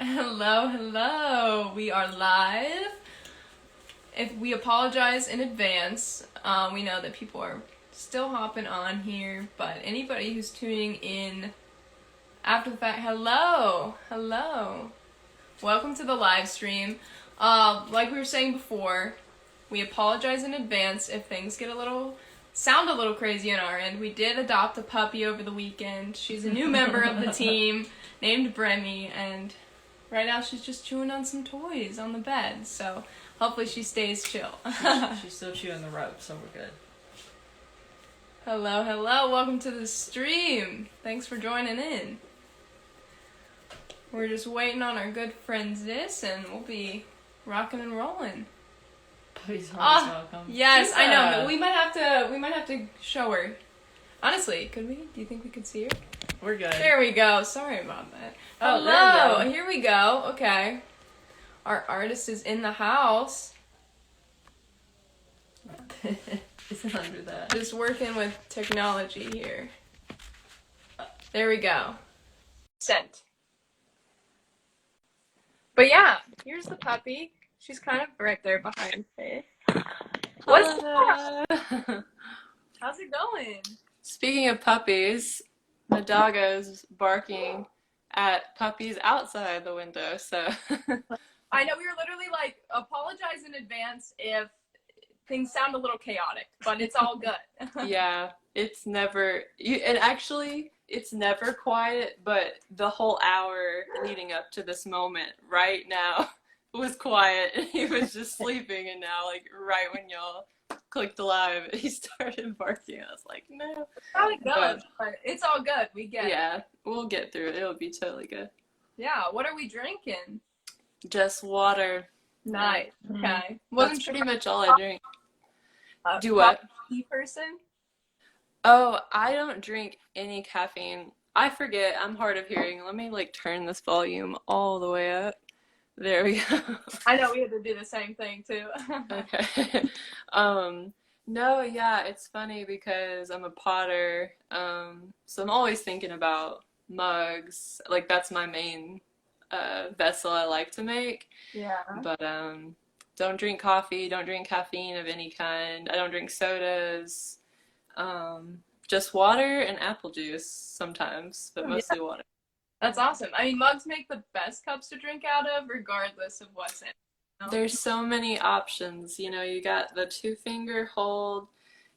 Hello, hello. We are live. If we apologize in advance, we know that people are still hopping on here, but anybody who's tuning in after the fact, hello, hello. Welcome to the live stream. Like we were saying before, we apologize in advance if things get sound a little crazy on our end. We did adopt a puppy over the weekend. She's a new member of the team named Bremy, and right now she's just chewing on some toys on the bed, so hopefully she stays chill. She's still chewing the rope, so we're good. Hello, hello. Welcome to the stream. Thanks for joining in. We're just waiting on our good friend Zys, and we'll be rocking and rolling. Please welcome. Yes, I know. But we might have to show her. Honestly, could we? Do you think we could see her? We're good. There we go. Sorry about that. Oh, hello. there we go. Here we go. Okay. Our artist is in the house. It's under that. Just working with technology here. There we go. Sent. But yeah, here's the puppy. She's kind of right there behind me. What's up? How's it going? Speaking of puppies, the doggo's barking at puppies outside the window, so. I know we were literally like, apologize in advance if things sound a little chaotic, but it's all good. Yeah, it's never, it's never quiet, but the whole hour leading up to this moment right now was quiet, and he was just sleeping, and now, like, right when y'all clicked live, he started barking. I was like, no. It's how it goes, but it's all good. We get it. Yeah, we'll get through it. It'll be totally good. Yeah, what are we drinking? Just water. Nice. Okay. That's pretty much all I drink. Do what? Tea person? Oh, I don't drink any caffeine. I forget. I'm hard of hearing. Let me like turn this volume all the way up. There we go. I know we had to do the same thing too. Okay. No, yeah, it's funny because I'm a potter. So I'm always thinking about mugs. Like that's my main vessel I like to make. Yeah. But don't drink coffee, don't drink caffeine of any kind. I don't drink sodas. Just water and apple juice sometimes, but mostly water. That's awesome. I mean, mugs make the best cups to drink out of, regardless of what's in it. You know? There's so many options. You know, you got the 2-finger hold.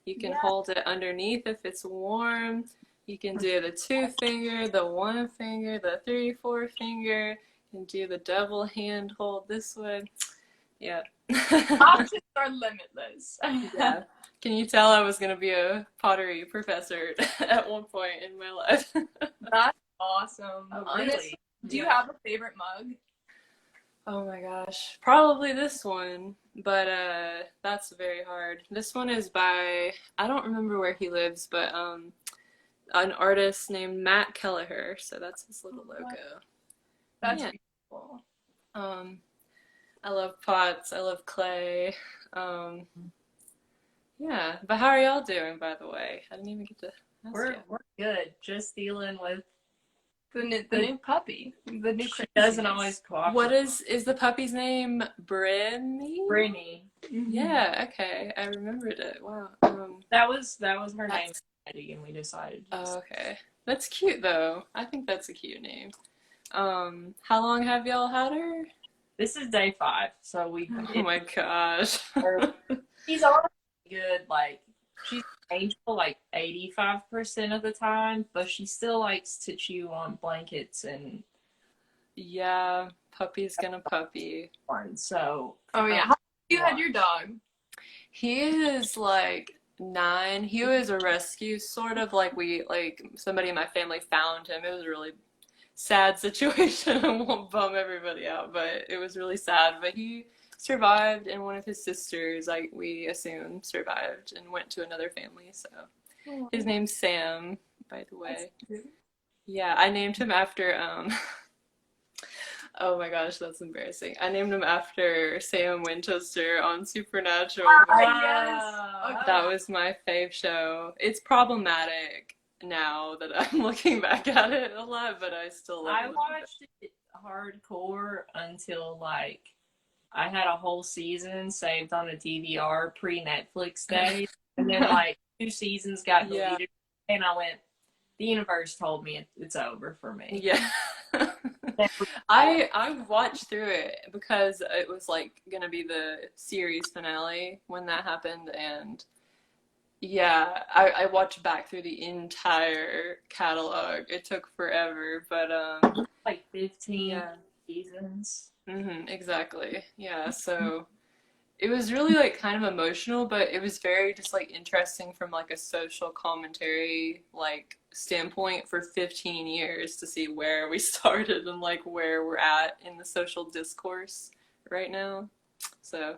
You can hold it underneath if it's warm. You can do the 2-finger, the 1-finger, the 3-4 finger. You can do the double hand hold this way. Yeah. Options are limitless. Yeah. Can you tell I was going to be a pottery professor at one point in my life? That's awesome. Oh, Honestly, really? do you have a favorite mug? Oh my gosh. Probably this one, but that's very hard. This one is by, I don't remember where he lives, but an artist named Matt Kelleher, so that's his little logo. That's Yeah. beautiful. I love pots, I love clay. Yeah, but how are y'all doing, by the way? I didn't even get to ask We're you. good. Just dealing with The new puppy. The new she doesn't always cooperate. What is the puppy's name? Brittany? Brittany. Yeah, okay. I remembered it. Wow. That was her name, Eddie, and we decided. Oh, okay. That's cute, though. I think that's a cute name. How long have y'all had her? This is day 5, so we. Oh my gosh. She's already good. Like she's angel like 85% of the time, but she still likes to chew on blankets and. Yeah, puppy's gonna puppy. So. Oh yeah. How you had your dog? He is like 9. He was a rescue, sort of like somebody in my family found him. It was a really sad situation. I won't bum everybody out, but it was really sad. But he survived, and one of his sisters, like we assume, survived and went to another family. So his name's Sam, by the way. Yeah, I named him after oh my gosh, that's embarrassing. I named him after Sam Winchester on Supernatural. Yes. That was my fave show. It's problematic. now that I'm looking back at it a lot, but I still love I it. watched it hardcore until like I had a whole season saved on a DVR pre-Netflix day, and then like 2 seasons got Yeah. deleted, and I went, the universe told me it's over for me. Yeah. I watched through it because it was like gonna be the series finale when that happened, and yeah, I watched back through the entire catalog. It took forever, but Like 15 yeah. seasons. Exactly. Yeah, so it was really like kind of emotional, but it was very just like interesting from like a social commentary like standpoint for 15 years to see where we started and like where we're at in the social discourse right now. So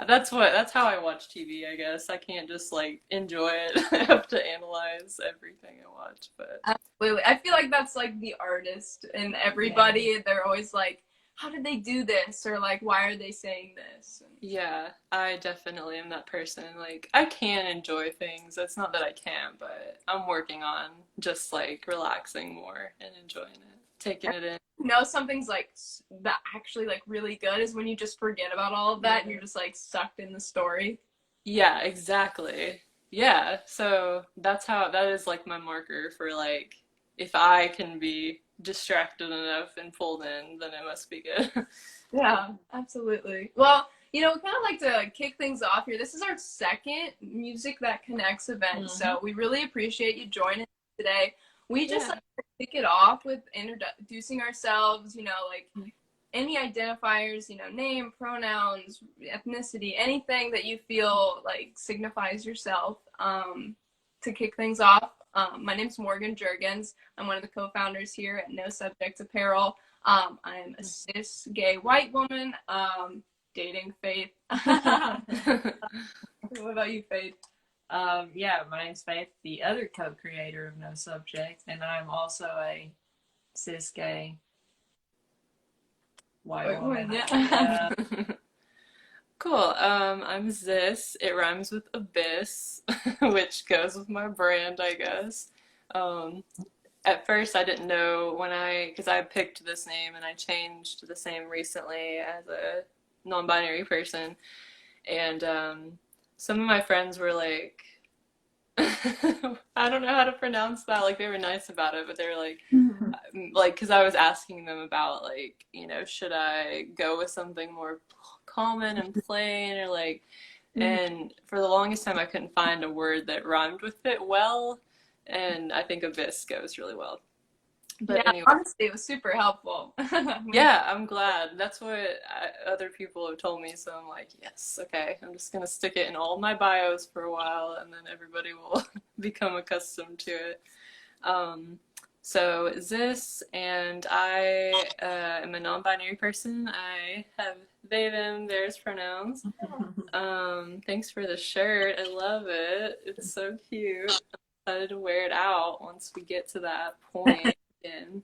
that's how I watch TV, I guess. I can't just like enjoy it. I have to analyze everything I watch, but Absolutely. I feel like that's like the artist and everybody. They're always like, how did they do this? Or like, why are they saying this? yeah, I definitely am that person. Like, I can enjoy things. It's not that I can't, but I'm working on just like relaxing more and enjoying it, taking it in. You know, something's like that actually like really good is when you just forget about all of that and you're just like sucked in the story. Yeah, exactly. Yeah, so that is like my marker for like if I can be distracted enough and pulled in, then it must be good. Yeah, absolutely. Well, you know, we kind of like to kick things off here. This is our second Music That Connects event, so we really appreciate you joining us today. We just like to kick it off with introducing ourselves, you know, like any identifiers, you know, name, pronouns, ethnicity, anything that you feel like signifies yourself. To kick things off, my name's Morgan Jurgens. I'm one of the co-founders here at No Subject Apparel. I'm a cis gay white woman, dating Faith. What about you, Faith? Yeah, my name's Faith, the other co-creator of No Subject, and I'm also a cis gay white woman. Yeah. Cool. I'm Zys. It rhymes with abyss, which goes with my brand, I guess. At first, I didn't know because I picked this name and I changed this name recently as a non-binary person, and some of my friends were like, I don't know how to pronounce that. Like, they were nice about it, but they were like, because I was asking them about, like, you know, should I go with something more common and plain, or like, and for the longest time I couldn't find a word that rhymed with it well, and I think abyss goes really well. But yeah, anyway. honestly, it was super helpful. Yeah, I'm glad. That's what other people have told me, so I'm like, yes, okay. I'm just going to stick it in all my bios for a while, and then everybody will become accustomed to it. So Zys, and I am a non-binary person. I have they, them, theirs pronouns. Thanks for the shirt. I love it. It's so cute. I'm excited to wear it out once we get to that point again.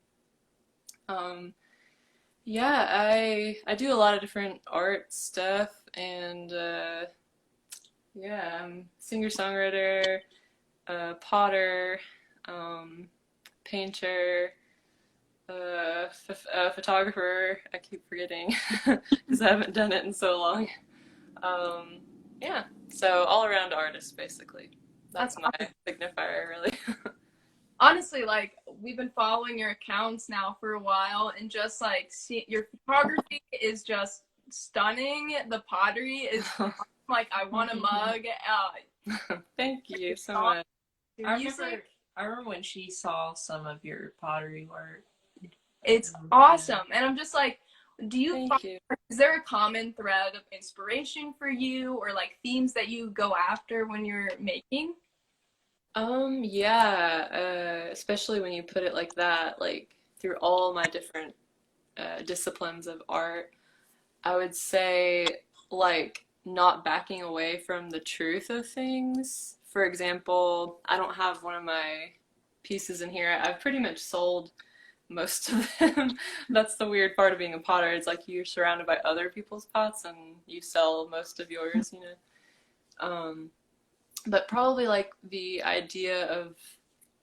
Yeah, I do a lot of different art stuff, and yeah, I'm singer-songwriter, potter, painter, photographer. I keep forgetting because I haven't done it in so long. Yeah, so all-around artist, basically. That's my signifier, really. Honestly, like, we've been following your accounts now for a while, and just like your photography is just stunning. The pottery is like, I want a mug. Thank you so much. I remember when she saw some of your pottery work. It's awesome, and I'm just like, Thank you. Is there a common thread of inspiration for you, or like themes that you go after when you're making? Yeah, especially when you put it like that, like through all my different disciplines of art, I would say like not backing away from the truth of things. For example, I don't have one of my pieces in here. I've pretty much sold most of them. That's the weird part of being a potter. It's like you're surrounded by other people's pots and you sell most of yours, you know. But probably like the idea of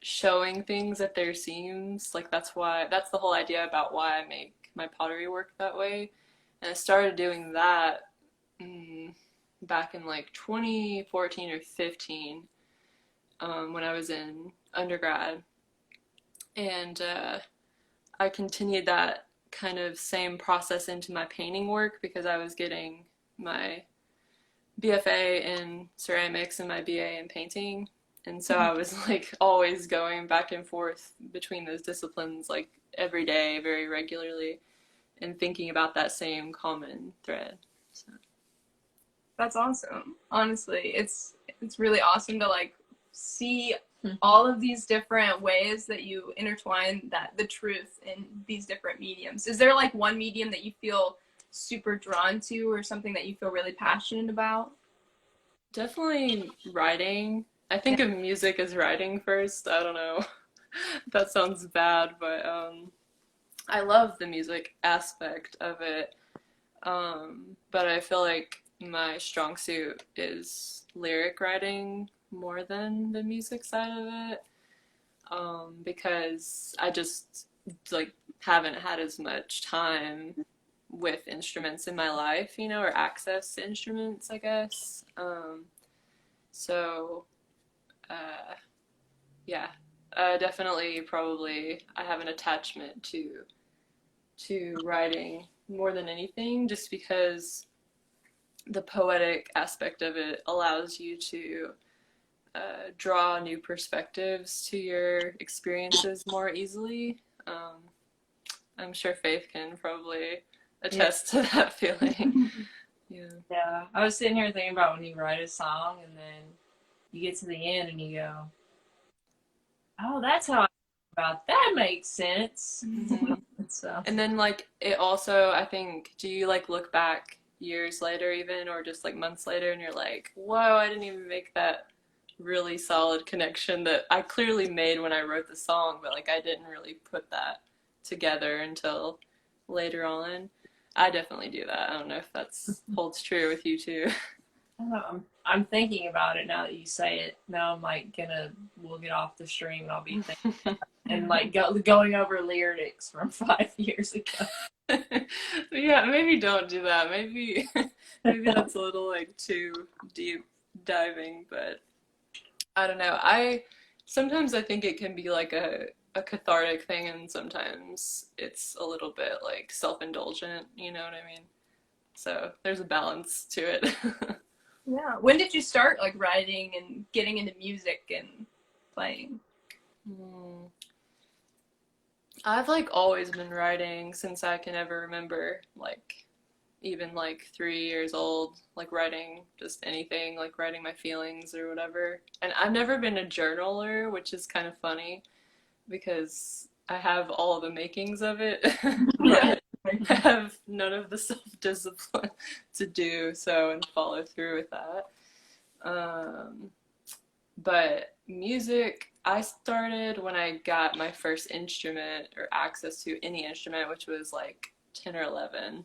showing things at their seams. Like that's the whole idea about why I make my pottery work that way. And I started doing that back in like 2014 or 15 when I was in undergrad. And I continued that kind of same process into my painting work because I was getting my BFA in ceramics and my BA in painting. And so I was like always going back and forth between those disciplines like every day, very regularly, and thinking about that same common thread. So. That's awesome. Honestly, it's really awesome to like see all of these different ways that you intertwine the truth in these different mediums. Is there like one medium that you feel super drawn to or something that you feel really passionate about? Definitely writing. I think of music as writing first. I don't know. That sounds bad, but I love the music aspect of it. But I feel like my strong suit is lyric writing more than the music side of it, because I just like haven't had as much time with instruments in my life, you know, or access to instruments, I guess. So, yeah, definitely, probably, I have an attachment to writing more than anything, just because the poetic aspect of it allows you to draw new perspectives to your experiences more easily. I'm sure Faith can probably attest to that feeling. Yeah. I was sitting here thinking about when you write a song and then you get to the end and you go, oh, that's how I think about that. Makes sense. Mm-hmm. So. And then like it also, I think, do you like look back years later even, or just like months later, and you're like, whoa, I didn't even make that really solid connection that I clearly made when I wrote the song, but like I didn't really put that together until later on. I definitely do that. I don't know if that's holds true with you too. I'm thinking about it now that you say it. Now I'm like we'll get off the stream and I'll be thinking and like going over lyrics from 5 years ago. Yeah, maybe don't do that. Maybe that's a little like too deep diving, but I don't know. Sometimes I think it can be like a cathartic thing, and sometimes it's a little bit like self-indulgent, you know what I mean? So there's a balance to it. Yeah. When did you start like writing and getting into music and playing? I've like always been writing since I can ever remember, like even like 3 years old, like writing just anything, like writing my feelings or whatever. And I've never been a journaler, which is kind of funny because I have all the makings of it, but I have none of the self-discipline to do so and follow through with that. But music, I started when I got my first instrument or access to any instrument, which was like 10 or 11.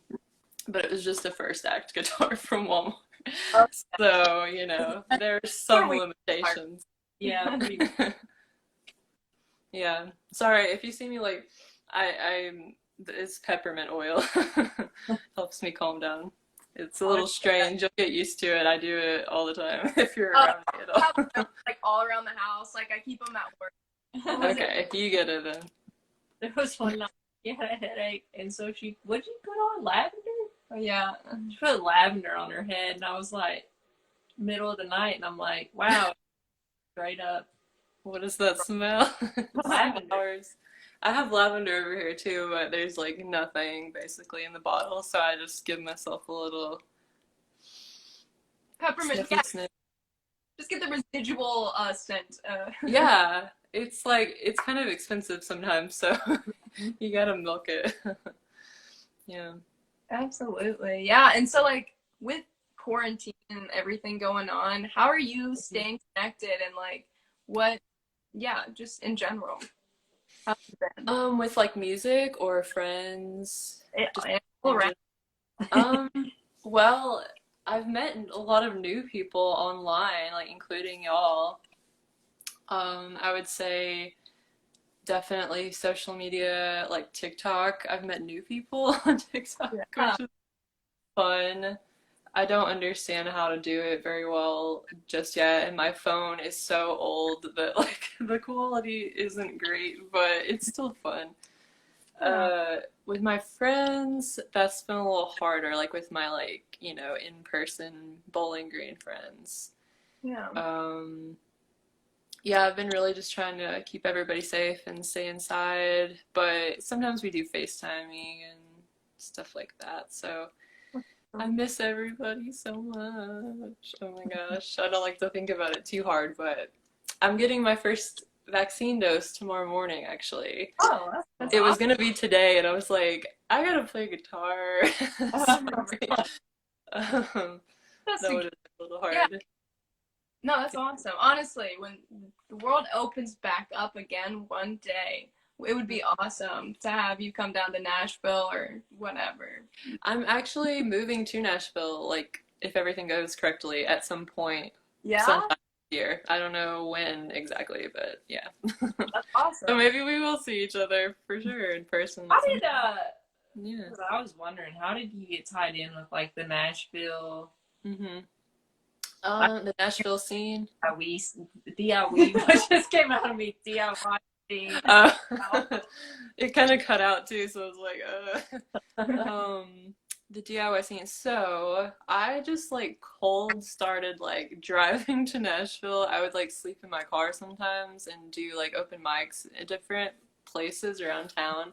But it was just a first act guitar from Walmart. So, you know, there's some limitations. Yeah. Yeah. Sorry, if you see me like, it's peppermint oil. Helps me calm down. It's a little strange. You'll get used to it. I do it all the time if you're around me at all. Like all around the house. Like I keep them at work. Okay, you get it then. There was one night she had a headache, and so what'd you put on, lavender? Oh, yeah. She put lavender on her head, and I was like, middle of the night, and I'm like, wow, straight up. What does that smell? Lavender. I have lavender over here too, but there's like nothing basically in the bottle, so I just give myself a little Peppermint. Yeah. Just get the residual scent. Yeah, it's like it's kind of expensive sometimes, so you gotta milk it. Yeah. Absolutely. Yeah. And so like with quarantine and everything going on, how are you staying connected and like just in general? How's it been? With like music or friends? All right. Well, I've met a lot of new people online, like including y'all. I would say definitely social media, like TikTok. I've met new people on TikTok, Yeah. which is fun. I don't understand how to do it very well just yet, and my phone is so old that like the quality isn't great, but it's still fun. With my friends, that's been a little harder, like with my like, in-person Bowling Green friends. Yeah. Yeah, I've been really just trying to keep everybody safe and stay inside, but sometimes we do FaceTiming and stuff like that. So I miss everybody so much. Oh my gosh. I don't like to think about it too hard, but I'm getting my first vaccine dose tomorrow morning, actually. Oh, that's It was awesome. gonna be today, and I was like, I gotta play guitar. um, That's that would have been a little yeah. hard. No, that's awesome. Honestly, when the world opens back up again one day, it would be awesome to have you come down to Nashville or whatever. I'm actually moving to Nashville, like, if everything goes correctly, at some point Yeah, sometime this year. I don't know when exactly, but yeah. that's So awesome. maybe we will see each other for sure in person. How did Yeah. 'cause I was wondering, how did you get tied in with like the Nashville Mm-hmm. The Nashville scene. DIY? What just came out of me? DIY scene. Uh, it kind of cut out too, so I was like, the DIY scene. So I just like cold started like driving to Nashville. I would like sleep in my car sometimes and do like open mics at different places around town,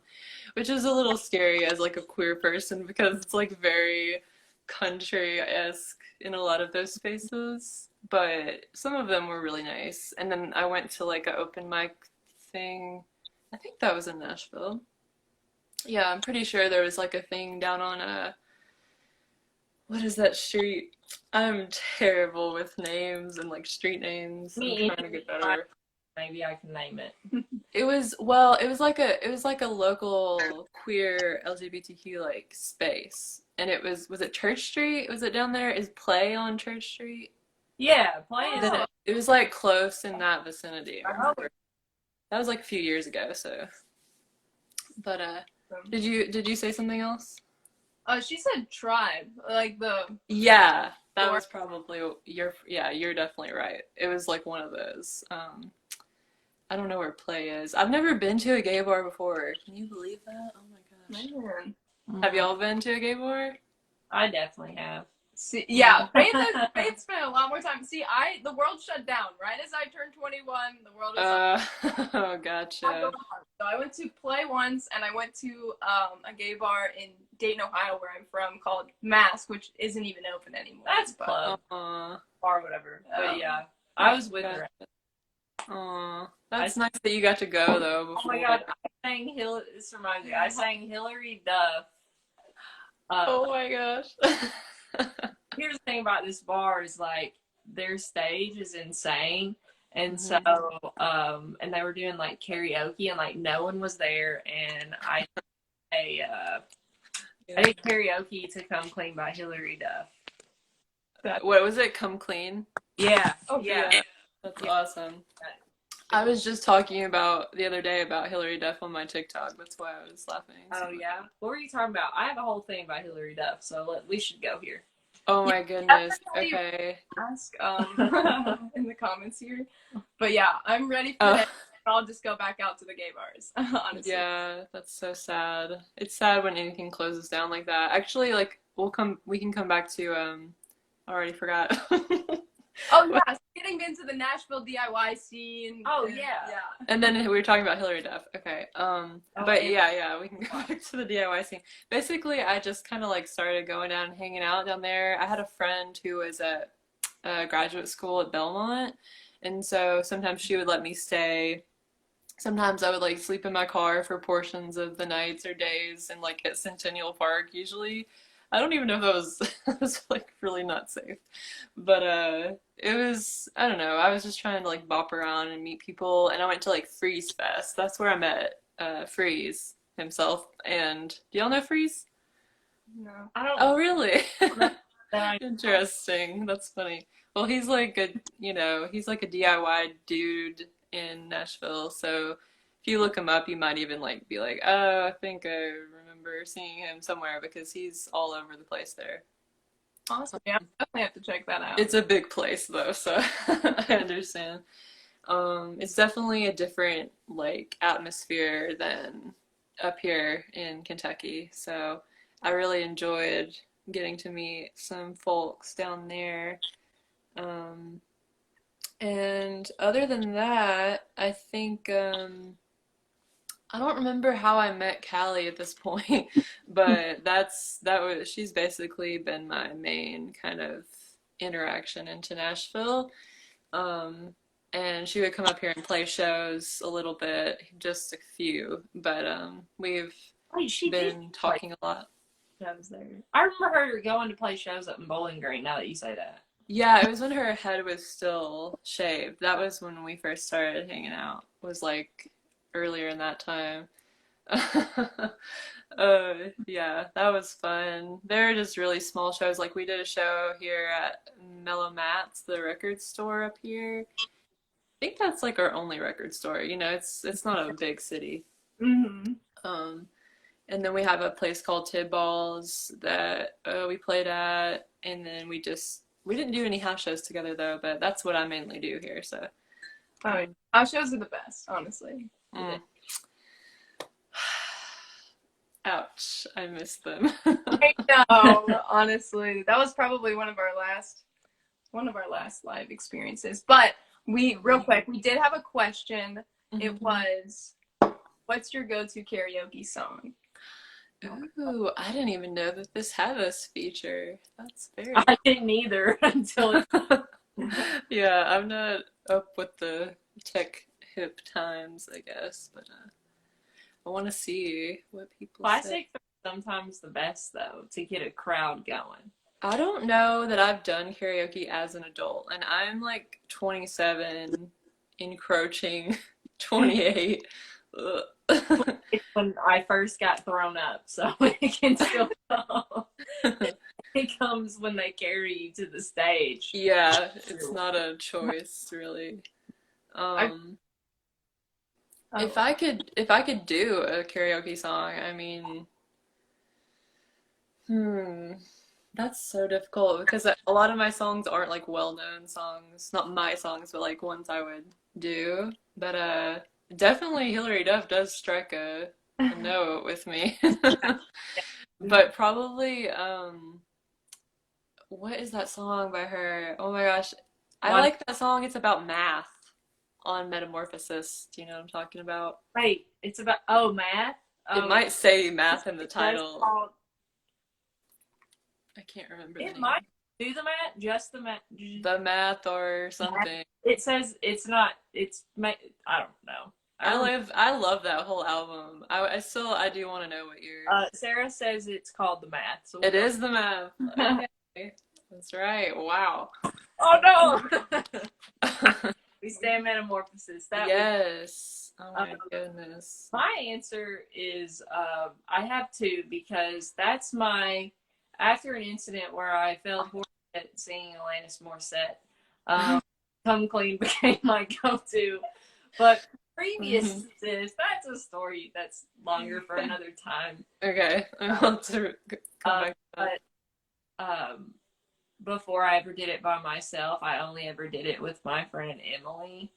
which is a little scary as like a queer person because it's like very country-esque in a lot of those spaces. But some of them were really nice. And then I went to like an open mic thing. I think that was in Nashville. Yeah, I'm pretty sure there was like a thing down on what is that street? I'm terrible with names and like street names. I'm trying to get better. Maybe I can name it. It was it was like a local queer LGBTQ like space. And was it Church Street? Was it down there? Is Play on Church Street? Yeah, play Oh. it. It was like close in that vicinity. I Oh. remember. That was like a few years ago, so. But did you say something else? She said tribe, like the Yeah, that was probably you're definitely right. It was like one of those. I don't know where Play is. I've never been to a gay bar before. Can you believe that? Oh my gosh. man. Have y'all been to a gay bar? I definitely have. See, yeah, Faith spent a lot more time. See, the world shut down right as I turned 21. The world was Oh, gotcha. So I went to Play once, and I went to a gay bar in Dayton, Ohio, where I'm from, called Mask, which isn't even open anymore. That's club or whatever. But yeah, I was with her. Aw, that's nice that you got to go though. Before. Oh my god, this reminds me. I sang Hillary Duff. Oh my gosh. Here's the thing about this bar is like their stage is insane. And so, and they were doing like karaoke and like no one was there. And I did karaoke to Come Clean by Hillary Duff. What was it? Come Clean? Yeah. Oh yeah. That's awesome. I was just talking the other day about Hillary Duff on my TikTok. That's why I was laughing. Oh yeah. What were you talking about? I have a whole thing about Hillary Duff, so we should go here. Oh my goodness. Okay. Ask in the comments here, but yeah, I'm ready for that. I'll just go back out to the gay bars. Honestly. Yeah, that's so sad. It's sad when anything closes down like that. Actually, like we can come back to I already forgot. Oh yeah, so getting into the Nashville DIY scene. Oh yeah. And then we were talking about Hillary Duff. Okay. But yeah, we can go back to the DIY scene. Basically, I just kind of like started going down and hanging out down there. I had a friend who was at graduate school at Belmont, and so sometimes she would let me stay. Sometimes I would like sleep in my car for portions of the nights or days, and like at Centennial Park usually. I don't even know if that was like really not safe, but it was, I don't know, I was just trying to like bop around and meet people, and I went to like Freeze Fest. That's where I met Freeze himself. And do y'all know Freeze? No, I don't. Oh really? Interesting. That's funny. Well, he's like a DIY dude, in Nashville. So if you look him up, you might even like be like, oh, I think I remember seeing him somewhere because he's all over the place there. Awesome. Yeah, definitely have to check that out. It's a big place though, so I understand. It's definitely a different like atmosphere than up here in Kentucky. So I really enjoyed getting to meet some folks down there. And other than that, I think I don't remember how I met Callie at this point, but she's basically been my main kind of interaction into Nashville. And she would come up here and play shows a little bit, just a few, but we've been talking a lot. Shows there. I remember her going to play shows up in Bowling Green, now that you say that. Yeah, it was when her head was still shaved. That was when we first started hanging out. It was like earlier in that time. Yeah, that was fun. They're just really small shows. Like we did a show here at Mellow Matt's, the record store up here. I think that's like our only record store. You know, it's not a big city. Mm-hmm. And then we have a place called Tidballs that we played at, and then we didn't do any house shows together though, but that's what I mainly do here. So, house shows are the best, honestly. Mm. Ouch, I miss them. I know, honestly, that was probably one of our last live experiences. But real quick, we did have a question. Mm-hmm. It was, what's your go-to karaoke song? Ooh, I didn't even know that this had this feature. That's very I didn't either until Yeah, I'm not up with the tech hip times, I guess, but I want to see what people say. Classics are sometimes the best though to get a crowd going. I don't know that I've done karaoke as an adult, and I'm like 27, encroaching 28. It's when I first got thrown up, so it can still come. It comes when they carry you to the stage. Yeah, it's not a choice really. If I could do a karaoke song, I mean, that's so difficult because a lot of my songs aren't like well-known songs. Not my songs, but like ones I would do. But definitely Hillary Duff does strike a note with me. But probably what is that song by her? Oh my gosh. I like that song. It's about math on Metamorphosis. Do you know what I'm talking about? Wait, it's about math? It might say math in the title. I can't remember the name. It might do the math, just the math. The math or something. It says it's not. I don't know. I love that whole album. I do want to know what you're. Sarah says it's called the math. So it is the math. Okay. That's right. Wow. Oh no. We stand Metamorphosis. Yes. Oh my goodness. My answer is I have to, because that's after an incident where I failed horribly at singing Alanis Morissette, Come Clean became my go-to. But previous to this, that's a story that's longer for another time. Okay. I'll have to come back to that. But before I ever did it by myself, I only ever did it with my friend Emily.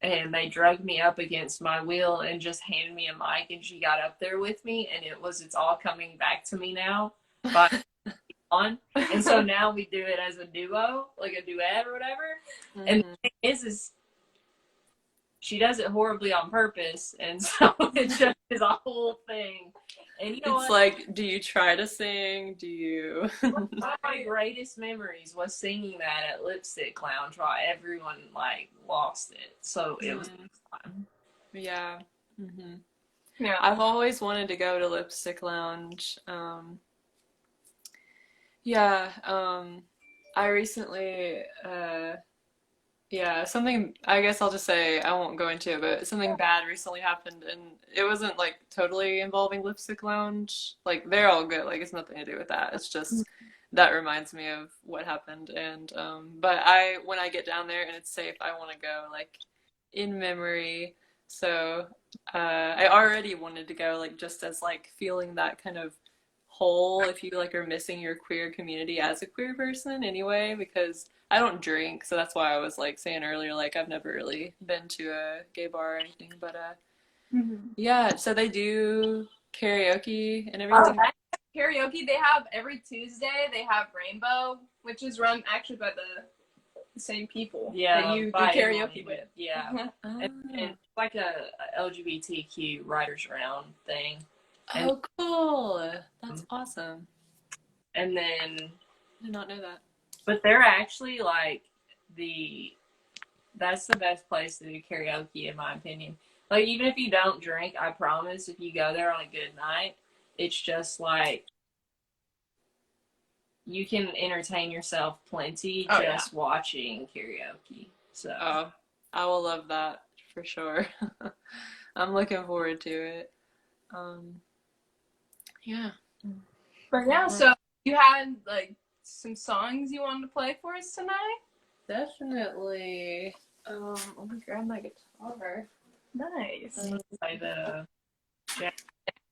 And they drugged me up against my will and just handed me a mic, and she got up there with me, and it's all coming back to me now. But and so now we do it as a duo, like a duet or whatever. Mm-hmm. And the thing is she does it horribly on purpose, and so it just is a whole thing. And you know it's like, do you try to sing? Do you? One of my greatest memories was singing that at Lipstick Lounge while everyone like lost it. So it was fun. Yeah. Mm-hmm. Yeah. I've always wanted to go to Lipstick Lounge. Yeah. I recently, something, I guess I'll just say, I won't go into it, but something bad recently happened, and it wasn't like totally involving Lipstick Lounge. Like, they're all good, like it's nothing to do with that. It's just, that reminds me of what happened. And, but when I get down there and it's safe, I want to go. Like, in memory. So I already wanted to go, like, just as like feeling that kind of hole if you like are missing your queer community as a queer person anyway, because I don't drink, so that's why I was like saying earlier, like I've never really been to a gay bar or anything, but yeah, so they do karaoke and Oh, everything. karaoke, they have every Tuesday, they have Rainbow, which is run actually by the same people that you do by karaoke Emily. with. Yeah. And it's like a LGBTQ writers round thing. And, Oh, cool. That's awesome. and then, I did not know that. but they're actually like that's the best place to do karaoke in my opinion. Like even if you don't drink, I promise if you go there on a good night, it's just like you can entertain yourself plenty just watching karaoke. So I will love that for sure. I'm looking forward to it. Yeah. But yeah, so you had like some songs you wanted to play for us tonight? Definitely. Let me grab my guitar. Nice. by the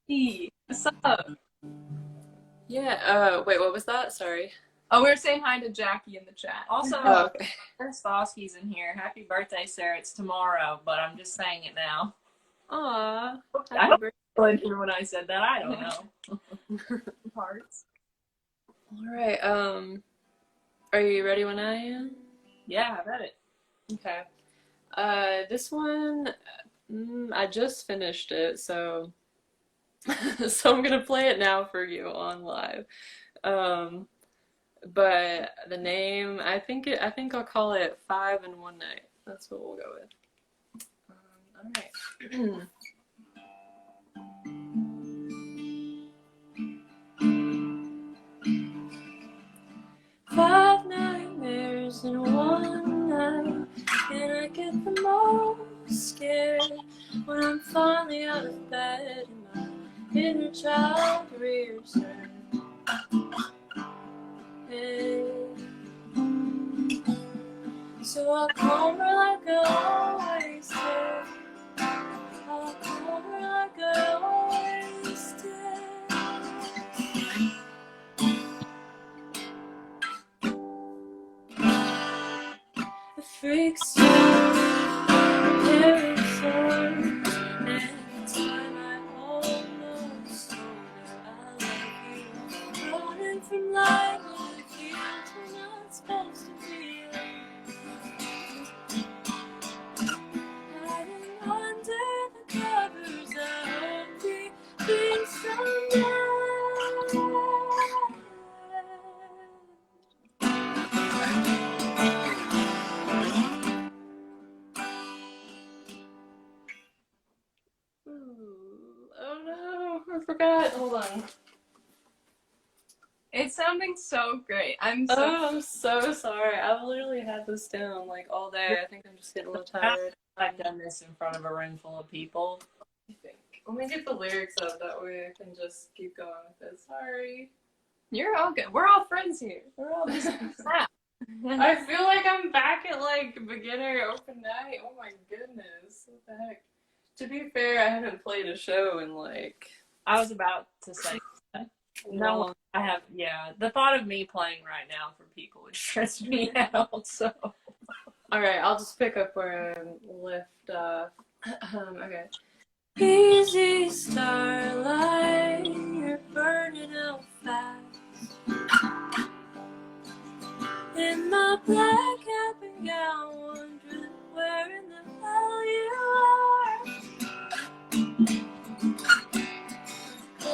Hey, what's up? Yeah, wait, what was that? Sorry. Oh, we were saying hi to Jackie in the chat. also Okay. Stosky's in here. Happy birthday, Sarah. It's tomorrow, but I'm just saying it now. Aw. I hope you're in here when I said that. I don't know. Hearts. All right. Are you ready when I am? Yeah, I read it. Okay. This one, I just finished it, so so I'm gonna play it now for you on live. But the name, I think I'll call it 5 in One Night. That's what we'll go with. All right. 5 nightmares in one night, and I get the most scared when I'm finally out of bed and my inner child rears her head. So I'll call her like I always did. I'll call her like I always did. A freak star, a parasol, and every time I almost told her I love you, running from life when it feels we're not supposed to feel. Hiding under the covers of being someday. Oh no, I forgot. Hold on. It's sounding so great. I'm I'm so sorry. I've literally had this down like all day. I think I'm just getting a little tired. I've done this in front of a room full of people. I think. Let me get the lyrics up, that way I can just keep going with it. Sorry. You're all good. We're all friends here. We're all just snap. I feel like I'm back at like beginner open night. Oh my goodness. What the heck? To be fair, I haven't played a show in like... I was about to say no. I have, yeah. The thought of me playing right now for people would stress me out. So, all right, I'll just pick up where I left off. Okay. Easy starlight, you're burning out fast. In my black cap and gown, wondering where in the hell you are.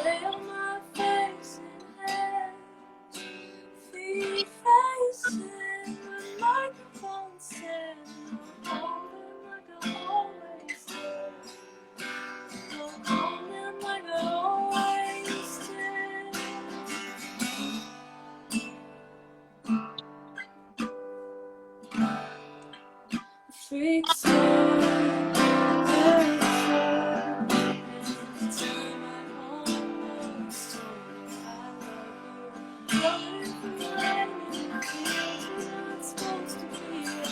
Lay on my face and head, feet facing the microphone stand. I'm holding like I always did. I'm holding like I always did. Freak star, parasol, every time I almost told you I love you. Running from life in tears we're not supposed to feel.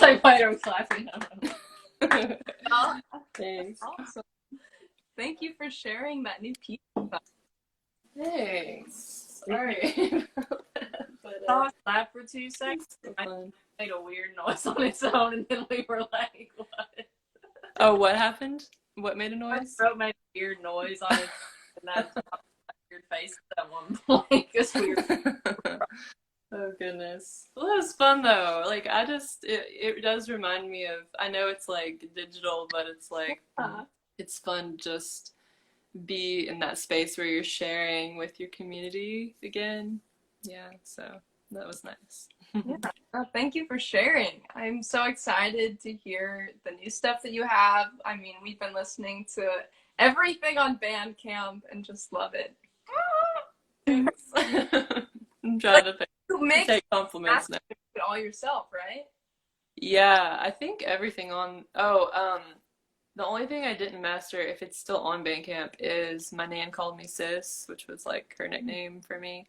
like, why are we clapping? Oh, Thanks. awesome. Thank you for sharing that new piece. Thanks. Sorry. I laughed for 2 seconds. So I fun. made a weird noise on its own, and then we were like, what? Oh, what happened? What made a My noise? throat made a weird noise on it, and that's weird face at one point. It's weird. Oh goodness. Well, that was fun though. Like it does remind me of, I know it's like digital, but it's like it's fun just be in that space where you're sharing with your community again. Yeah, so that was nice. Yeah. Thank you for sharing. I'm so excited to hear the new stuff that you have. I mean, we've been listening to everything on Bandcamp and just love it. Thanks. I'm trying to You make take compliments now. it all yourself, right? Yeah, I think everything on. The only thing I didn't master, if it's still on Bandcamp, is My Nan Called Me Sis, which was like her nickname for me.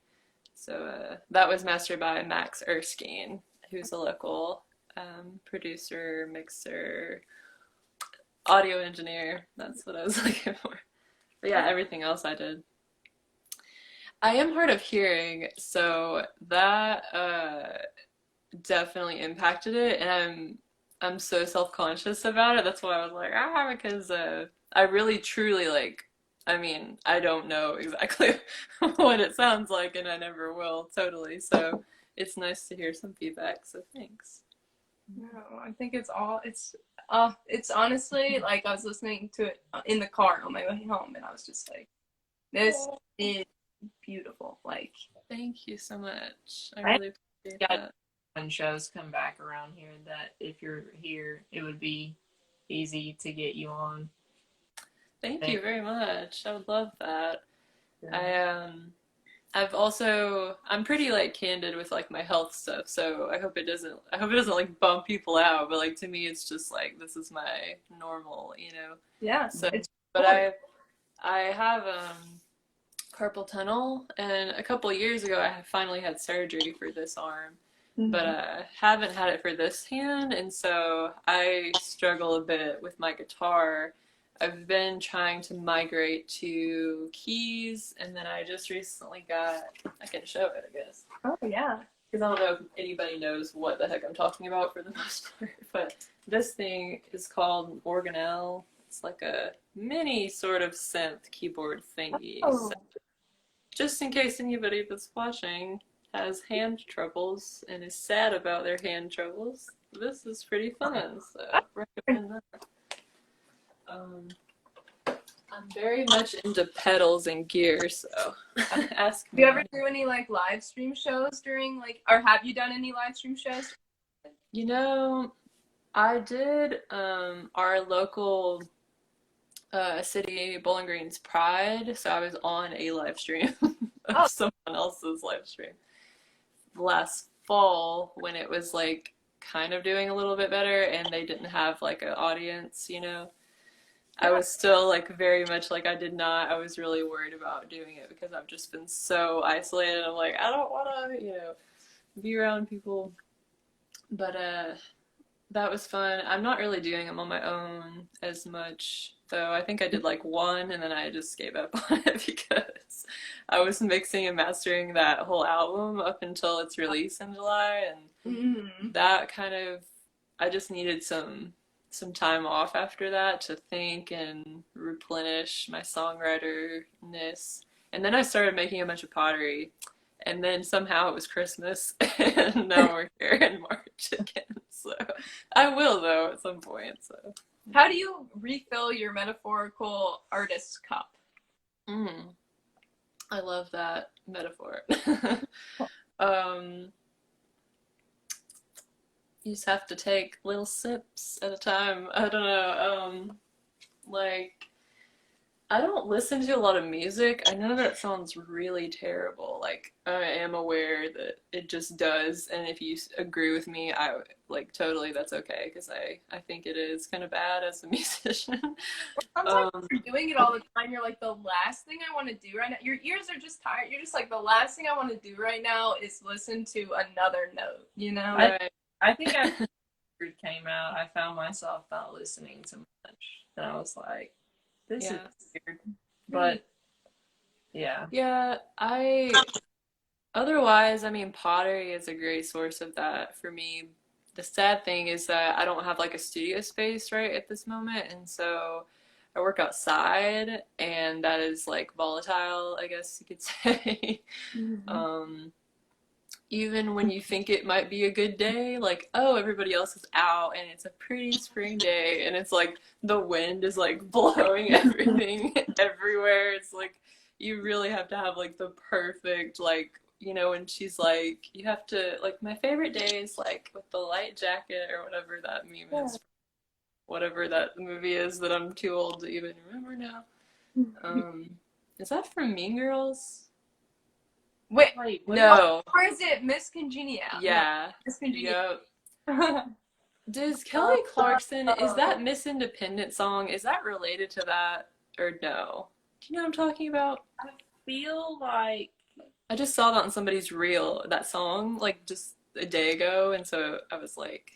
So that was mastered by Max Erskine, who's a local producer, mixer, audio engineer. That's what I was looking for. But yeah, everything else I did. I am hard of hearing, so that definitely impacted it, and I'm so self-conscious about it. That's why I was like, because I really truly like, I mean, I don't know exactly what it sounds like, and I never will, totally. So it's nice to hear some feedback, so thanks. No, I think it's honestly like I was listening to it in the car on my way home, and I was just like, this is beautiful. Like, Thank you so much. I Right? really appreciate Yeah. that. When shows come back around here, that if you're here, it would be easy to get you on. Thank you very much. I would love that. Yeah. I'm pretty like candid with like my health stuff, so I hope it doesn't like bump people out, but like to me it's just like this is my normal, you know. yeah. So It's but I have carpal tunnel, and a couple of years ago I finally had surgery for this arm. But haven't had it for this hand, and so I struggle a bit with my guitar. I've been trying to migrate to keys, and then I just recently I can show it, I guess. Oh yeah. Because I don't know if anybody knows what the heck I'm talking about for the most part, but this thing is called an organelle. It's like a mini sort of synth keyboard thingy. Oh. So just in case anybody that's watching has hand troubles and is sad about their hand troubles, this is pretty fun, so I recommend that. I'm very much into pedals and gear, so ask me. Do you ever do any like live stream shows during like, or have you done any live stream shows? You know, I did our local city, Bowling Green's Pride, so I was on a live stream of someone else's live stream last fall when it was like kind of doing a little bit better and they didn't have like an audience, you know. I was still like very much like I was really worried about doing it because I've just been so isolated. I'm like, I don't want to, you know, be around people. But that was fun. I'm not really doing them on my own as much, though. I think I did like one and then I just gave up on it because I was mixing and mastering that whole album up until its release in July, and that kind of, I just needed some time off after that to think and replenish my songwriterness. And then I started making a bunch of pottery, and then somehow it was Christmas, and now we're here in March again. So I will, though, at some point. So How do you refill your metaphorical artist's cup? I love that metaphor. You just have to take little sips at a time. I don't know. Like, I don't listen to a lot of music. I know that sounds really terrible. Like, I am aware that it just does, and if you agree with me, I like totally that's okay, because I think it is kind of bad as a musician. Sometimes you're doing it all the time. You're like, the last thing I want to do right now. Your ears are just tired. You're just like, the last thing I want to do right now is listen to another note. You know? Right. I think came out, I found myself not listening to much. And I was like, this is weird. But yeah. Yeah, otherwise, I mean, pottery is a great source of that for me. The sad thing is that I don't have like a studio space right at this moment, and so I work outside, and that is like volatile, I guess you could say. Um, Even when you think it might be a good day, like, oh, everybody else is out and it's a pretty spring day, and it's like the wind is like blowing everything everywhere. It's like you really have to have like the perfect, like, you know, when she's like, you have to, like, my favorite day is like with the light jacket or whatever that meme is, whatever that movie is that I'm too old to even remember now. Is that from Mean Girls? Wait, no. Or is it Miss Congenial? Yeah. Miss Congenial. Yep. Does Kelly Clarkson, is that Miss Independent song, is that related to that or no? Do you know what I'm talking about? I feel like I just saw that on somebody's reel, that song, like just a day ago, and so I was like,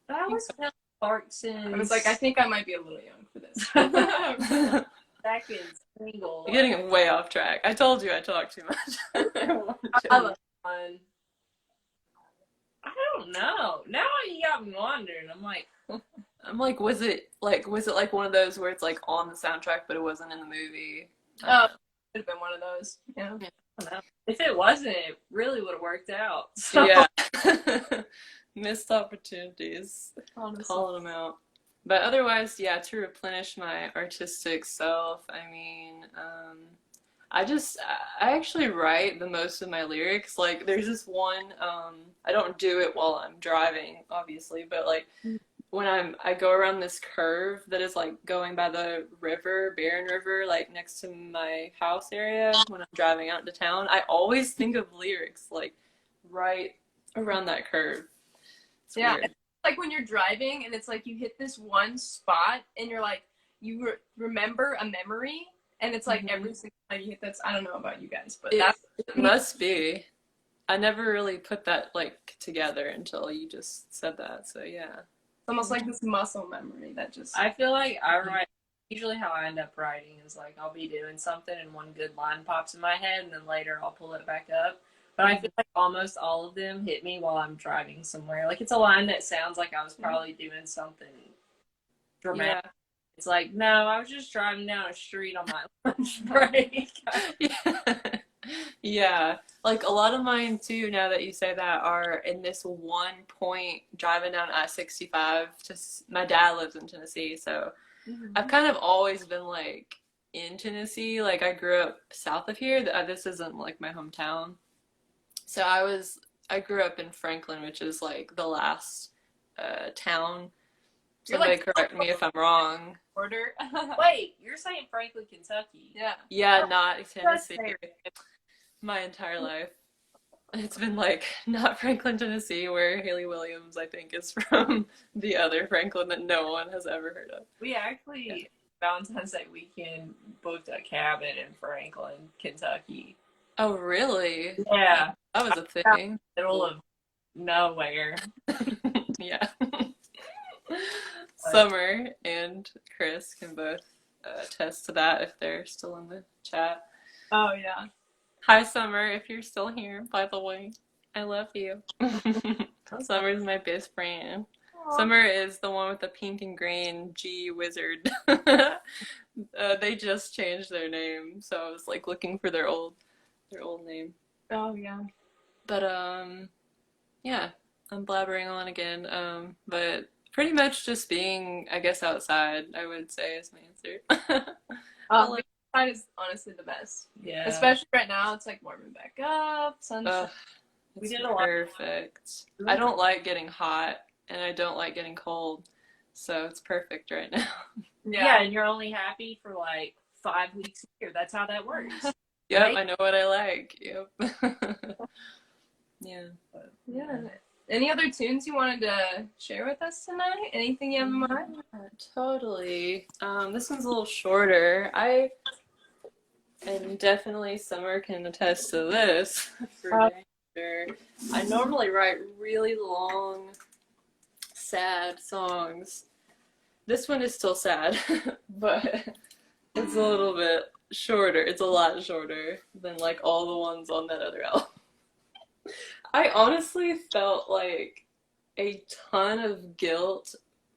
that was Kelly Clarkson. I was like, I think I might be a little young for this. Back in single. You're getting way off track. I told you I talk too much. I love one. I don't know. Now you got me wondering. I'm like, was it like one of those where it's like on the soundtrack but it wasn't in the movie? Oh, could have been one of those. Yeah. I don't know. If it wasn't, it really would have worked out. So. Yeah. Missed opportunities. Honestly. Calling them out. But otherwise, yeah, to replenish my artistic self, I mean, I actually write the most of my lyrics. Like, there's this one, I don't do it while I'm driving, obviously, but like, when I go around this curve that is like going by the river, Barren River, like next to my house area, when I'm driving out into town, I always think of lyrics, like, right around that curve. It's weird. Like when you're driving and it's like you hit this one spot and you're like, you remember a memory, and it's like every single time you hit that. I don't know about you guys, but it must be. I never really put that like together until you just said that. So yeah, it's almost like this muscle memory that just. I feel like I write. Usually, how I end up writing is like I'll be doing something and one good line pops in my head, and then later I'll pull it back up. But I feel like almost all of them hit me while I'm driving somewhere. Like, it's a line that sounds like I was probably doing something dramatic. Yeah. It's like, no, I was just driving down a street on my lunch break. Yeah. Like, a lot of mine, too, now that you say that, are in this one point driving down I-65. My dad lives in Tennessee, so I've kind of always been, like, in Tennessee. Like, I grew up south of here. This isn't, like, my hometown. So I grew up in Franklin, which is like the last town. Somebody correct me if I'm wrong. Wait, you're saying Franklin, Kentucky? Yeah. Yeah, not Tennessee. My entire life. It's been like not Franklin, Tennessee, where Haley Williams, I think, is from, the other Franklin that no one has ever heard of. We actually, Valentine's Day weekend, booked a cabin in Franklin, Kentucky. Oh, really? Yeah. That was a thing. Middle of nowhere. Yeah. Summer and Chris can both attest to that if they're still in the chat. Oh, yeah. Hi, Summer, if you're still here, by the way. I love you. Summer's my best friend. Aww. Summer is the one with the pink and green G Wizard. They just changed their name, so I was like looking for their old name. Oh, yeah. But, yeah, I'm blabbering on again. But pretty much just being, I guess, outside, I would say, is my answer. Outside is honestly the best. Yeah. Especially right now, it's like warming back up, sunshine. We did perfect. I don't like getting hot, and I don't like getting cold, so it's perfect right now. Yeah, and you're only happy for like 5 weeks a year. That's how that works. Yep, right? I know what I like. Yep. Yeah. Yeah. Any other tunes you wanted to share with us tonight? Anything you have in mind? Yeah, totally. This one's a little shorter. And definitely Summer can attest to this. For sure. I normally write really long sad songs. This one is still sad, but it's a little bit shorter. It's a lot shorter than like all the ones on that other album. I honestly felt like a ton of guilt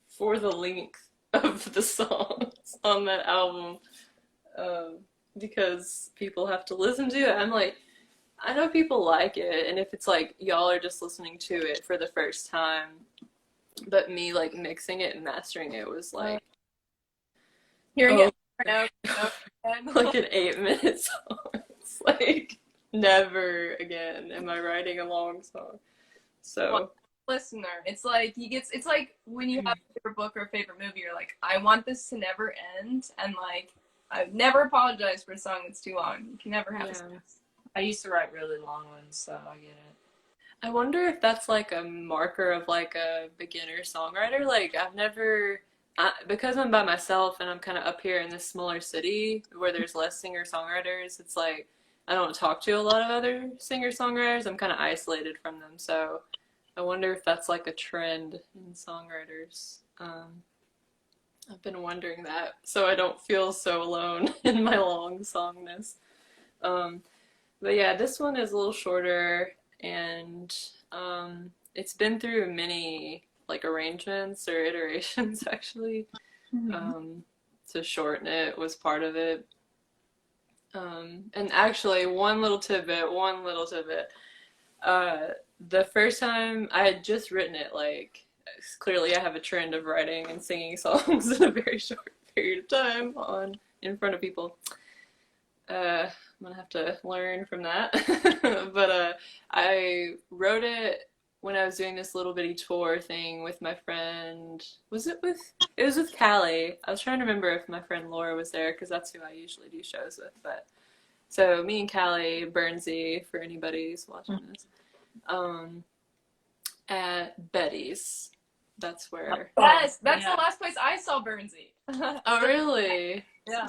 for the length of the songs on that album, because people have to listen to it. I'm like, I know people like it, and if it's like y'all are just listening to it for the first time, but me like mixing it and mastering it was like Hearing oh, it over and over and over like an 8-minute song. It's like never again am I writing a long song. So Well, listener, it's like it's like when you have a favorite book or a favorite movie, you're like, I want this to never end, and like I've never apologized for a song that's too long. You can never have yeah. I used to write really long ones, so I get it. I wonder if that's like a marker of like a beginner songwriter. Like because I'm by myself and I'm kind of up here in this smaller city where there's less singer-songwriters, it's like I don't talk to a lot of other singer-songwriters. I'm kind of isolated from them. So I wonder if that's like a trend in songwriters. I've been wondering that so I don't feel so alone in my long songness. But yeah, this one is a little shorter, and it's been through many like arrangements or iterations actually. To shorten it was part of it. And actually, one little tidbit. The first time I had just written it, like clearly I have a trend of writing and singing songs in a very short period of time in front of people. I'm gonna have to learn from that. But I wrote it when I was doing this little bitty tour thing with my friend. It was with Callie. I was trying to remember if my friend Laura was there, because that's who I usually do shows with. But so me and Callie, Burnsy, for anybody who's watching this, at Betty's. That's where. Yes, that's the last place I saw Burnsy. Oh, really? Yeah.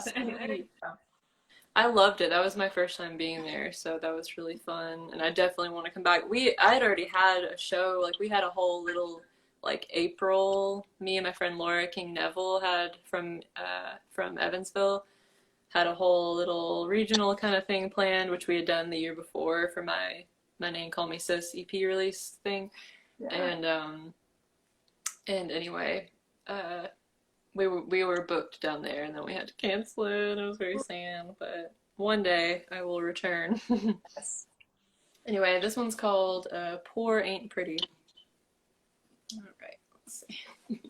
I loved it. That was my first time being there, so that was really fun, and I definitely want to come back. I had already had a show, like we had a whole little, like April, me and my friend Laura King Neville had from Evansville, had a whole little regional kind of thing planned, which we had done the year before for my Name Call Me Sis EP release thing, and anyway, we were booked down there, and then we had to cancel it, and it was very sad, but one day I will return. Yes. Anyway, this one's called Poor Ain't Pretty. All right, let's see.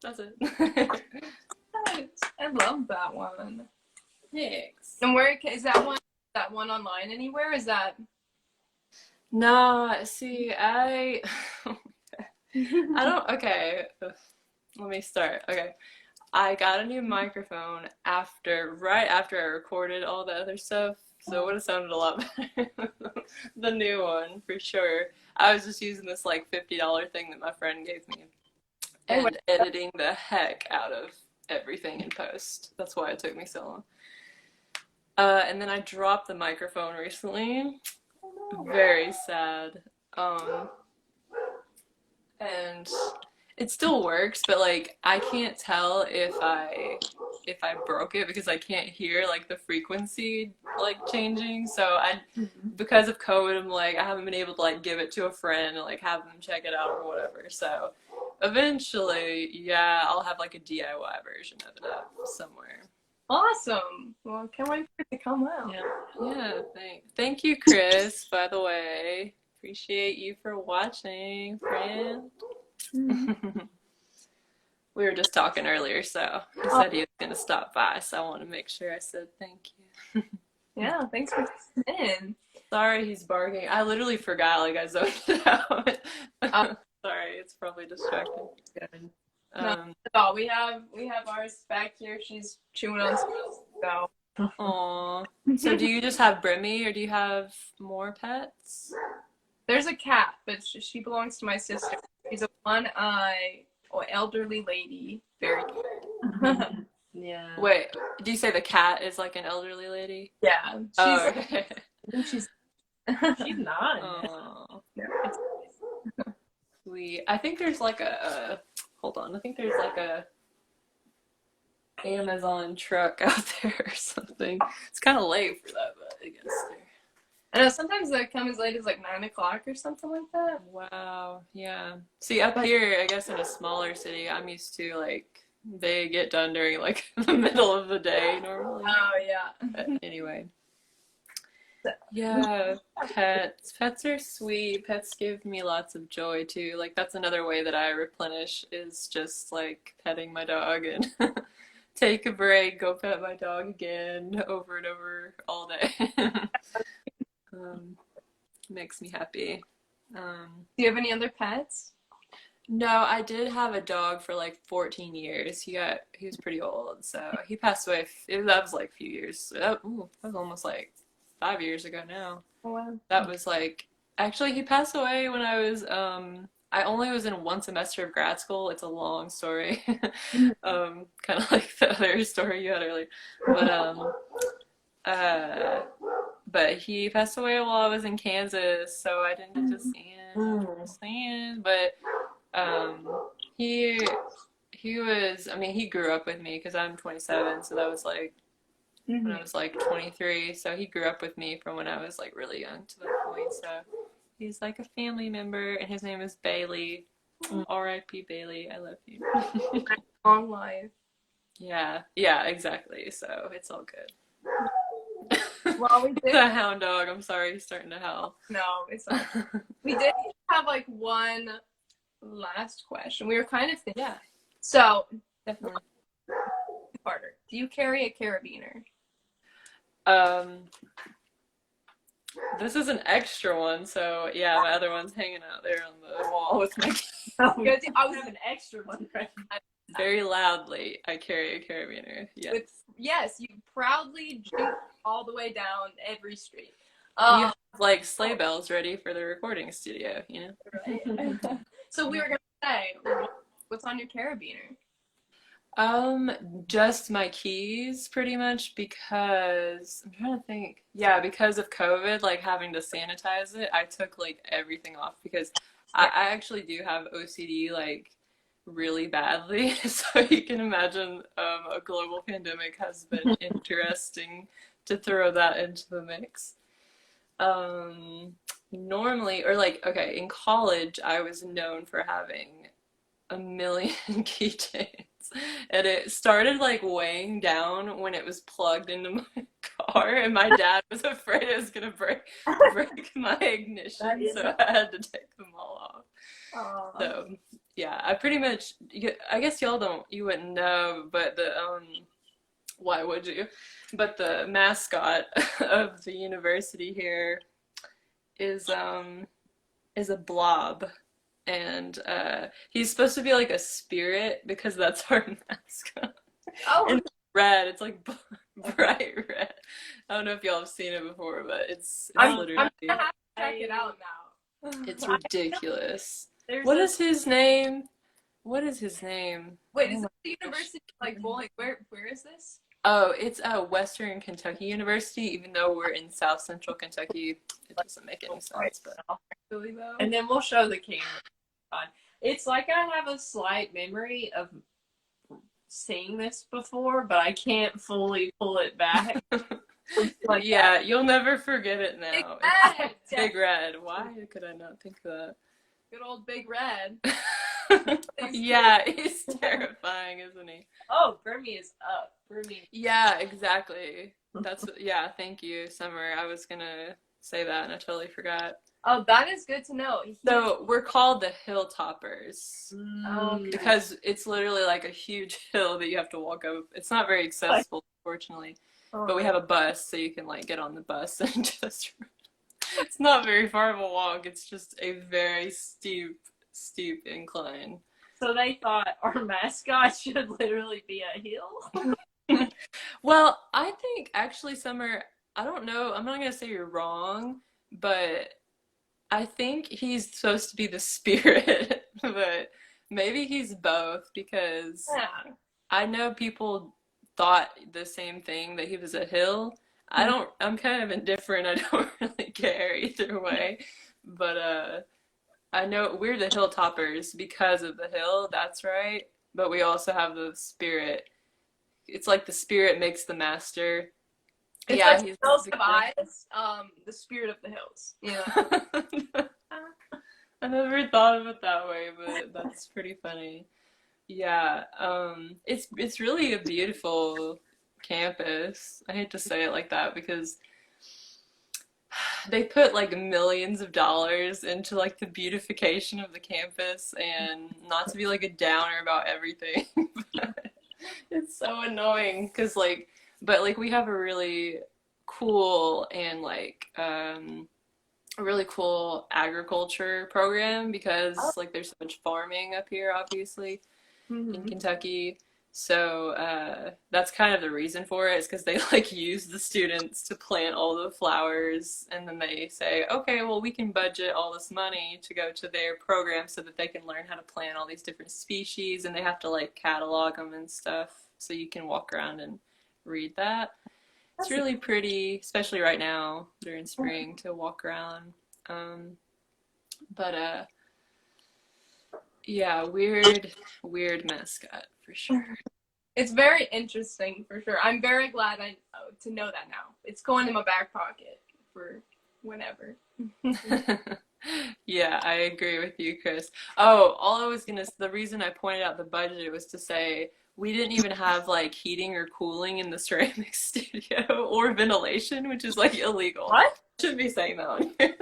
That's it. Nice. I love that one. Thanks. And where is that one? That one online anywhere? Is that? No, see, I don't, okay, let me start. Okay. I got a new microphone right after I recorded all the other stuff, so it would have sounded a lot better. The new one, for sure. I was just using this like $50 thing that my friend gave me and editing the heck out of everything in post. That's why it took me so long. And then I dropped the microphone recently. Very sad. And it still works, but like I can't tell if I broke it because I can't hear like the frequency like changing. So because of COVID, I'm like I haven't been able to like give it to a friend and like have them check it out or whatever. So eventually, yeah, I'll have like a DIY version of it up somewhere. Awesome. Well, can't wait for it to come out. Yeah. Thank you, Chris. By the way, appreciate you for watching, friend. We were just talking earlier, so he said he was going to stop by, so I want to make sure I said thank you. Yeah, thanks for listening in. Sorry he's barking. I literally forgot, like I zoned it out. Sorry, it's probably distracting. Good. No, we have ours back here. She's chewing on stuff, so. Aw. So do you just have Brimmy, or do you have more pets? There's a cat, but she belongs to my sister. She's a one-eye elderly lady. Very cute. Yeah. Wait, do you say the cat is like an elderly lady? Yeah. Okay. She's not. Oh, yeah. sweet. I think there's like hold on. I think there's like a Amazon truck out there or something. It's kind of late for that, but I guess there. I know sometimes they come as late as like 9 o'clock or something like that. Wow. Yeah. See, up here, I guess in a smaller city, I'm used to like they get done during like the middle of the day normally. Oh yeah. But anyway. Yeah, pets are sweet. Pets give me lots of joy too. Like that's another way that I replenish is just like petting my dog and take a break, go pet my dog again over and over all day. Makes me happy. Do you have any other pets? No, I did have a dog for like 14 years. He was pretty old, so he passed away. That was like a few years. That was almost like 5 years ago now. Oh, wow. That was like, actually he passed away when I was, I only was in one semester of grad school. It's a long story. Kind of like the other story you had earlier. But he passed away while I was in Kansas, so I didn't get to see him. But he was, I mean, he grew up with me because I'm 27, so that was like when I was like 23. So he grew up with me from when I was like really young to that point. So he's like a family member, and his name is Bailey. R.I.P. Bailey. I love you. Long life. Yeah, exactly. So it's all good. Well, we did. The hound dog. I'm sorry, he's starting to howl. No, it's not. We did have like one last question. We were kind of thinking. Yeah. So, Definitely. Carter, do you carry a carabiner? This is an extra one, so yeah, my other one's hanging out there on the wall with my I was an extra one. Right? Very loudly, I carry a carabiner. Yes. Yes, you proudly jump all the way down every street. You have like sleigh bells ready for the recording studio, you know? Right. So we were going to say, what's on your carabiner? Just my keys pretty much because I'm trying to think. Yeah, because of COVID, like having to sanitize it, I took like everything off because I actually do have OCD like really badly. So you can imagine a global pandemic has been interesting to throw that into the mix. Normally, or like, okay, in college, I was known for having a million keychains. And it started like weighing down when it was plugged into my car, and my dad was afraid it was gonna break my ignition, so I had to take them all off. So yeah, I pretty much, I guess you wouldn't know, but why would you? But the mascot of the university here is a blob, and he's supposed to be like a spirit because that's our mascot. Oh, And it's red, it's like bright red. I don't know if y'all have seen it before, but it's I'm literally, gonna have to check it out now. it's ridiculous. There's What a- is his name? What is his name? Wait, is it the university like bowling? Where is this? Oh, it's Western Kentucky University, even though we're in South Central Kentucky. It doesn't make any sense, but Really though? And then we'll show the camera. It's like I have a slight memory of seeing this before, but I can't fully pull it back. Like yeah, you'll never forget it now. Big Red! It's Big Red. Why could I not think of Good old Big Red. that? Yeah, he's terrifying, isn't he? Oh, Grimmy is up. Grimmy. Yeah, exactly. Yeah, thank you, Summer. I was gonna say that and I totally forgot. Oh, that is good to know. So we're called the Hilltoppers Okay. because it's literally like a huge hill that you have to walk up. It's not very accessible, unfortunately, but we have a bus, so you can like get on the bus and just. It's not very far of a walk. It's just a very steep incline. So they thought our mascot should literally be a hill. Well, I think actually, Summer, I don't know. I'm not gonna say you're wrong, but I think he's supposed to be the spirit, but maybe he's both because Yeah. I know people thought the same thing, that he was a hill. I'm kind of indifferent. I don't really care either way. But I know we're the Hilltoppers because of the hill, that's right. But we also have the spirit. It's like the spirit makes the master. It's Yeah, like he's Hills the of Eyes, the spirit of the hills. Yeah. I never thought of it that way, but that's pretty funny. Yeah, it's really a beautiful campus. I hate to say it like that because they put like millions of dollars into like the beautification of the campus, and not to be like a downer about everything, but it's so annoying because but we have a really cool and a really cool agriculture program because like there's so much farming up here, obviously, in Kentucky. So that's kind of the reason for it, is because they like use the students to plant all the flowers, and then they say, okay, well, we can budget all this money to go to their program so that they can learn how to plant all these different species, and they have to like catalog them and stuff so you can walk around and read that. It's really pretty, especially right now during spring, to walk around. But yeah, weird mascot for sure. It's very interesting for sure. I'm very glad to know that now. It's going in my back pocket for whenever. Yeah, I agree with you, Chris. The reason I pointed out the budget was to say we didn't even have like heating or cooling in the ceramic studio or ventilation, which is like illegal. What? Shouldn't be saying that on here.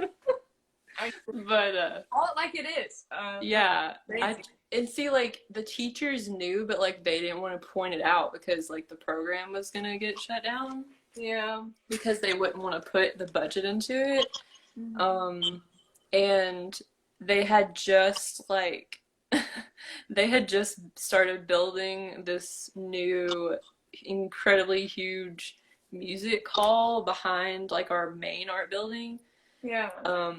But Call it like it is. yeah, Crazy. and see, like the teachers knew, but like they didn't want to point it out because like the program was gonna get shut down. Yeah. Because they wouldn't want to put the budget into it. And they had just started building this new incredibly huge music hall behind like our main art building. Yeah.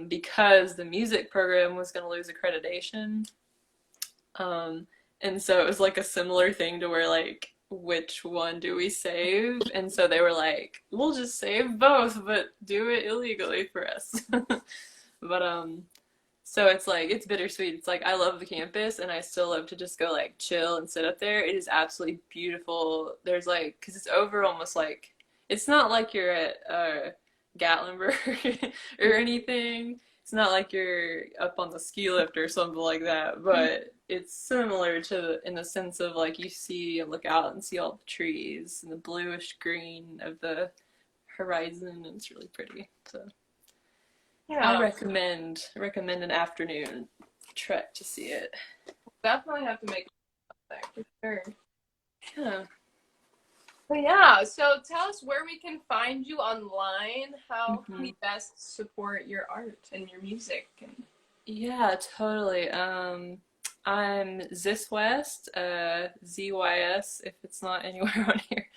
Because the music program was going to lose accreditation. And so it was like a similar thing to where like, which one do we save? And so they were like, we'll just save both, but do it illegally for us. But so it's like, it's bittersweet. It's like I love the campus and I still love to just go like chill and sit up there. It is absolutely beautiful. There's like, because it's over almost like, it's not like you're at Gatlinburg or anything. It's not like you're up on the ski lift or something like that, but it's similar to in the sense of like you see and look out and see all the trees and the bluish green of the horizon, and it's really pretty. So Yeah. I recommend an afternoon trek to see it. Definitely have to make it for sure. Yeah. But yeah, so tell us where we can find you online. How can we best support your art and your music? And Yeah, totally. I'm Zys West, ZYS if it's not anywhere on here.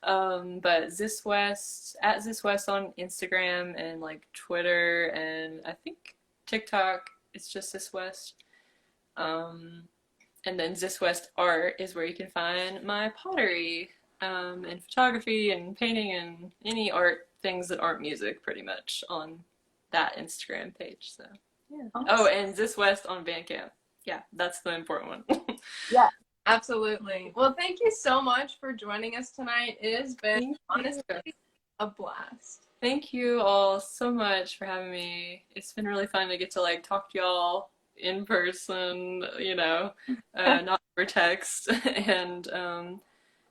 But Zys West, at Zys West on Instagram and like Twitter and I think TikTok, it's just Zys West. And then Zys West Art is where you can find my pottery, and photography and painting and any art things that aren't music pretty much on that Instagram page. So yeah. Awesome. Oh, and Zys West on Bandcamp. Yeah, that's the important one. yeah, absolutely. Well, thank you so much for joining us tonight. It has been honestly a blast. Thank you all so much for having me. It's been really fun to get to like talk to y'all in person, you know, not over text. And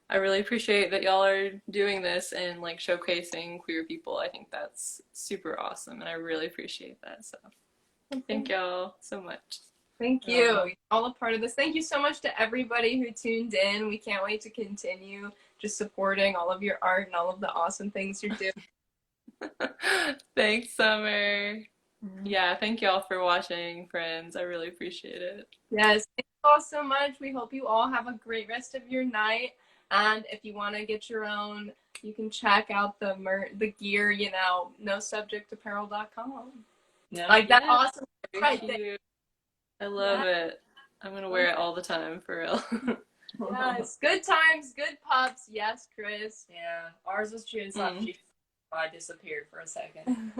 I really appreciate that y'all are doing this and like showcasing queer people. I think that's super awesome and I really appreciate that. So thank y'all so much. Thank you. You're all a part of this. Thank you so much to everybody who tuned in. We can't wait to continue just supporting all of your art and all of the awesome things you're doing. Thanks, Summer. Yeah, thank you all for watching, friends. I really appreciate it. Yes, thank you all so much. We hope you all have a great rest of your night. And if you want to get your own, you can check out the gear, you know, nosubjectapparel.com. No, like that awesome right there. I love it. I'm going to wear it all the time, for real. Yes, good times, good pups. Yes, Chris. Yeah, ours was June, so I disappeared for a second.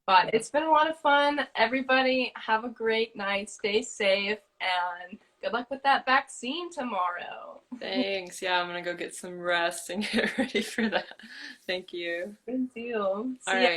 But it's been a lot of fun. Everybody have a great night. Stay safe and good luck with that vaccine tomorrow. Thanks. Yeah, I'm going to go get some rest and get ready for that. Thank you. Good deal. All right.